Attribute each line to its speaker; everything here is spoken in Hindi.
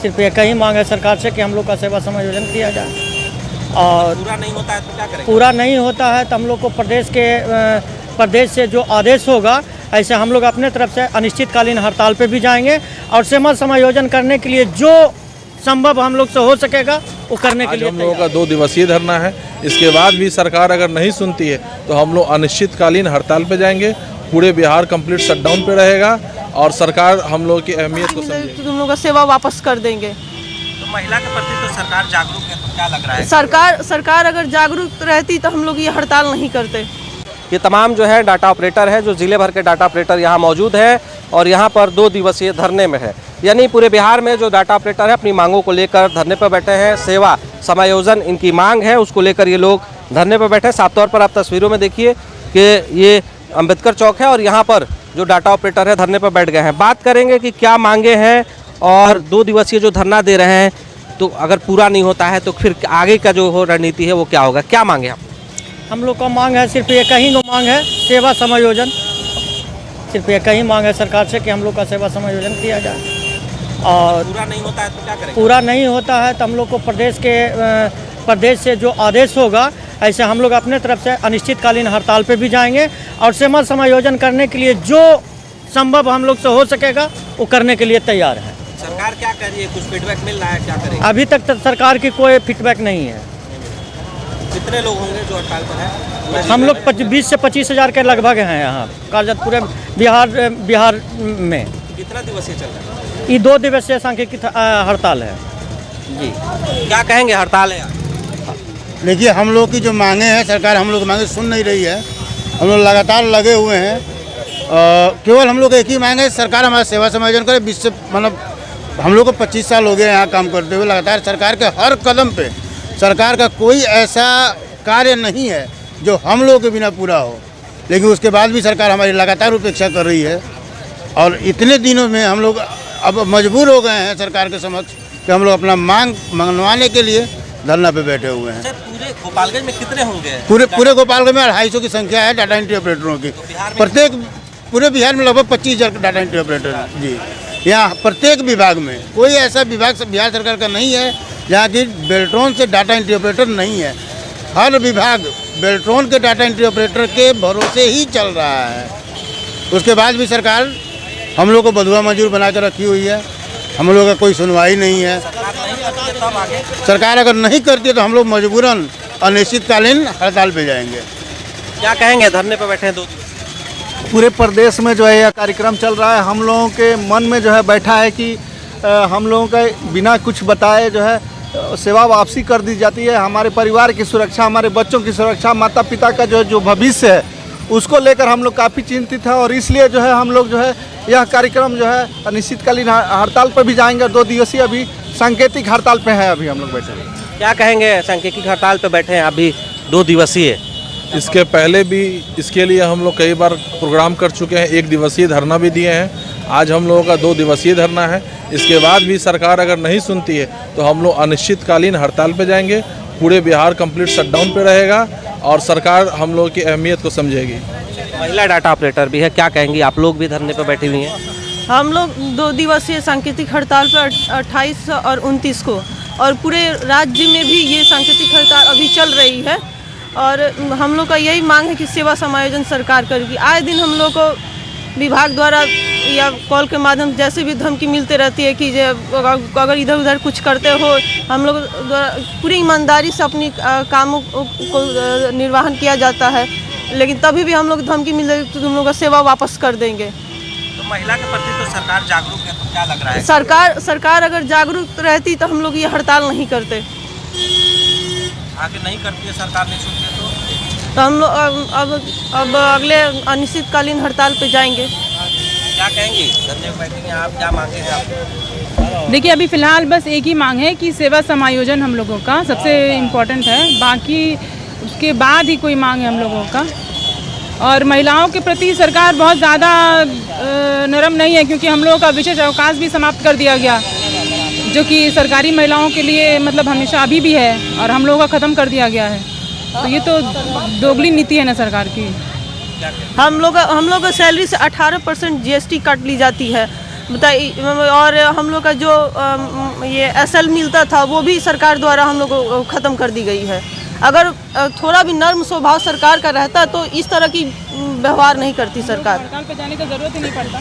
Speaker 1: सिर्फ एक ही मांग है सरकार से कि हम लोग का सेवा समायोजन किया जाए, और
Speaker 2: पूरा नहीं होता है तो क्या करेंगे?
Speaker 1: पूरा नहीं होता है तो हम लोग को प्रदेश से जो आदेश होगा, ऐसे हम लोग अपने तरफ से अनिश्चितकालीन हड़ताल पे भी जाएंगे और सेवा समायोजन करने के लिए जो संभव हम लोग से हो सकेगा वो करने के लिए
Speaker 3: हम लोगों का 2 दिवसीय धरना है। इसके बाद भी सरकार अगर नहीं सुनती है तो हम लोग अनिश्चितकालीन हड़ताल पे जाएंगे। पूरे बिहार कंप्लीट शटडाउन पे रहेगा और सरकार हम लोग की अहमियत को समझेगी।
Speaker 4: तुम लोग का सेवा वापस कर देंगे।
Speaker 2: तो महिला के प्रति तो सरकार जागरूक है, तो क्या लग रहा है?
Speaker 4: सरकार अगर जागरूक रहती तो हम लोग ये हड़ताल नहीं करते।
Speaker 2: ये तमाम जो है डाटा ऑपरेटर है, जो जिले भर के डाटा ऑपरेटर यहाँ मौजूद है और यहाँ पर 2 दिवसीय धरने में है। यानी पूरे बिहार में जो डाटा ऑपरेटर है अपनी मांगों को लेकर धरने पर बैठे हैं। सेवा समायोजन इनकी मांग है, उसको लेकर ये लोग धरने पर बैठे हैं। साफ तौर पर आप तस्वीरों में देखिए कि ये अंबेडकर चौक है और यहाँ पर जो डाटा ऑपरेटर है धरने पर बैठ गए हैं। बात करेंगे कि क्या मांगे हैं और 2 दिवसीय जो धरना दे रहे हैं, तो अगर पूरा नहीं होता है तो फिर आगे का जो हो रणनीति है वो क्या होगा? क्या मांगे आप?
Speaker 1: हम लोग का मांग है, सिर्फ एक ही मांग है, सेवा समायोजन। सिर्फ एक ही मांग है सरकार से कि हम लोग का सेवा समायोजन किया जाए, और
Speaker 2: पूरा नहीं होता है तो क्या करेंगे?
Speaker 1: पूरा नहीं होता है तो हम लोग को प्रदेश से जो आदेश होगा, ऐसे हम लोग अपने तरफ से अनिश्चितकालीन हड़ताल पे भी जाएंगे और सेवा समायोजन करने के लिए जो संभव हम लोग से हो सकेगा वो करने के लिए तैयार है।
Speaker 2: सरकार क्या कर रही है? कुछ फीडबैक मिल रहा है? क्या करेंगे?
Speaker 1: अभी तक तो सरकार की कोई फीडबैक नहीं है।
Speaker 2: कितने लोग होंगे जो हड़ताल पर हैं?
Speaker 1: हम लोग 20 से 25 हज़ार के लगभग हैं यहाँ कार्यरत पूरे बिहार में।
Speaker 2: कितना दिवसीय चल रहा है?
Speaker 1: ये 2 दिवसीय सांख्यिकी हड़ताल है जी।
Speaker 2: क्या कहेंगे? हड़ताल है।
Speaker 5: देखिए, हम लोग की जो मांगे हैं सरकार हम लोग की मांगे सुन नहीं रही है। हम लोग लगातार लगे हुए हैं। केवल हम लोग एक ही मांग है, सरकार हमारा सेवा समायोजन करे। 20 से मतलब हम लोग को 25 साल हो गए यहाँ काम करते हुए। लगातार सरकार के हर कदम पे सरकार का कोई ऐसा कार्य नहीं है जो हम लोग के बिना पूरा हो, लेकिन उसके बाद भी सरकार हमारी लगातार उपेक्षा कर रही है। और इतने दिनों में हम लोग अब मजबूर हो गए हैं सरकार के समक्ष कि हम लोग अपना मांग मनवाने के लिए धरना पे बैठे हुए हैं।
Speaker 2: पूरे गोपालगंज में कितने होंगे?
Speaker 5: पूरे गोपालगंज में 250 की संख्या है डाटा एंट्री ऑपरेटरों की। प्रत्येक पूरे बिहार में लगभग 25,000 डाटा एंट्री ऑपरेटर जी। यहाँ प्रत्येक विभाग में कोई ऐसा विभाग बिहार सरकार का नहीं है जहाँ की बेल्ट्रॉन से डाटा एंट्री ऑपरेटर नहीं है। हर विभाग बेल्ट्रॉन के डाटा एंट्री ऑपरेटर के भरोसे ही चल रहा है। उसके बाद भी सरकार हम लोग को बधुआ मजदूर बना कर रखी हुई है। हम लोग का कोई सुनवाई नहीं है। सरकार अगर नहीं करती तो हम लोग मजबूरन अनिश्चितकालीन हड़ताल पे जाएंगे।
Speaker 2: क्या कहेंगे? धरने पर बैठे हैं 2 दिवस।
Speaker 6: पूरे प्रदेश में जो है यह कार्यक्रम चल रहा है। हम लोगों के मन में जो है बैठा है कि हम लोगों का बिना कुछ बताए जो है सेवा वापसी कर दी जाती है। हमारे परिवार की सुरक्षा, हमारे बच्चों की सुरक्षा, माता पिता का जो भविष्य है उसको लेकर हम लोग काफ़ी चिंतित हैं और इसलिए जो है हम लोग जो है यह कार्यक्रम जो है अनिश्चितकालीन हड़ताल पर भी जाएंगे। 2 दिवसीय अभी सांकेतिक हड़ताल पे है। अभी हम लोग बैठे हैं।
Speaker 2: क्या कहेंगे? सांकेतिक हड़ताल पे बैठे हैं अभी 2 दिवसीय।
Speaker 3: इसके पहले भी इसके लिए हम लोग कई बार प्रोग्राम कर चुके हैं, 1 दिवसीय धरना भी दिए हैं। आज हम लोगों का 2 दिवसीय धरना है। इसके बाद भी सरकार अगर नहीं सुनती है तो हम लोग अनिश्चितकालीन हड़ताल पे जाएंगे। पूरे बिहार कंप्लीट शटडाउन पे रहेगा और सरकार हम लोग की अहमियत को समझेगी।
Speaker 2: महिला डाटा ऑपरेटर भी है, क्या कहेंगी? आप लोग भी धरने पर बैठी हुई हैं।
Speaker 4: हम लोग 2 दिवसीय सांकेतिक हड़ताल पर 28 और 29 को, और पूरे राज्य में भी ये सांकेतिक हड़ताल अभी चल रही है। और हम लोग का यही मांग है कि सेवा समायोजन सरकार करेगी। आए दिन हम लोग को विभाग द्वारा या कॉल के माध्यम जैसे भी धमकी मिलते रहती है कि अगर इधर उधर कुछ करते हो, हम लोग पूरी ईमानदारी से अपनी कामों को निर्वाहन किया जाता है, लेकिन तभी भी हम लोग धमकी मिल रही तो तुम लोग का सेवा वापस कर देंगे।
Speaker 2: तो महिला के प्रति तो सरकार जागरूक है, तो क्या लग रहा है?
Speaker 4: सरकार अगर जागरूक रहती तो हम लोग ये हड़ताल नहीं करते।
Speaker 2: आगे नहीं करती है सरकार, नहीं सुनती
Speaker 4: तो हम लोग अब अगले अनिश्चितकालीन हड़ताल पे जाएंगे।
Speaker 2: क्या कहेंगी? धरने पर बैठेंगे आप, क्या मांगेंगे आप?
Speaker 7: देखिए, अभी फ़िलहाल बस एक ही मांग है कि सेवा समायोजन हम लोगों का सबसे इम्पोर्टेंट है। बाकी उसके बाद ही कोई मांग है हम लोगों का। और महिलाओं के प्रति सरकार बहुत ज़्यादा नरम नहीं है, क्योंकि हम लोगों का विशेष अवकाश भी समाप्त कर दिया गया, जो कि सरकारी महिलाओं के लिए मतलब हमेशा अभी भी है, और हम लोगों का ख़त्म कर दिया गया है। तो ये तो दोगली नीति है ना सरकार की।
Speaker 4: हम लोग का सैलरी से 18% GST काट ली जाती है। बताइए। और हम लोग का जो ये SL मिलता था वो भी सरकार द्वारा हम लोग को ख़त्म कर दी गई है। अगर थोड़ा भी नर्म स्वभाव सरकार का रहता तो इस तरह की व्यवहार नहीं करती सरकार।
Speaker 7: हड़ताल पे जाने का ज़रूरत ही नहीं पड़ता।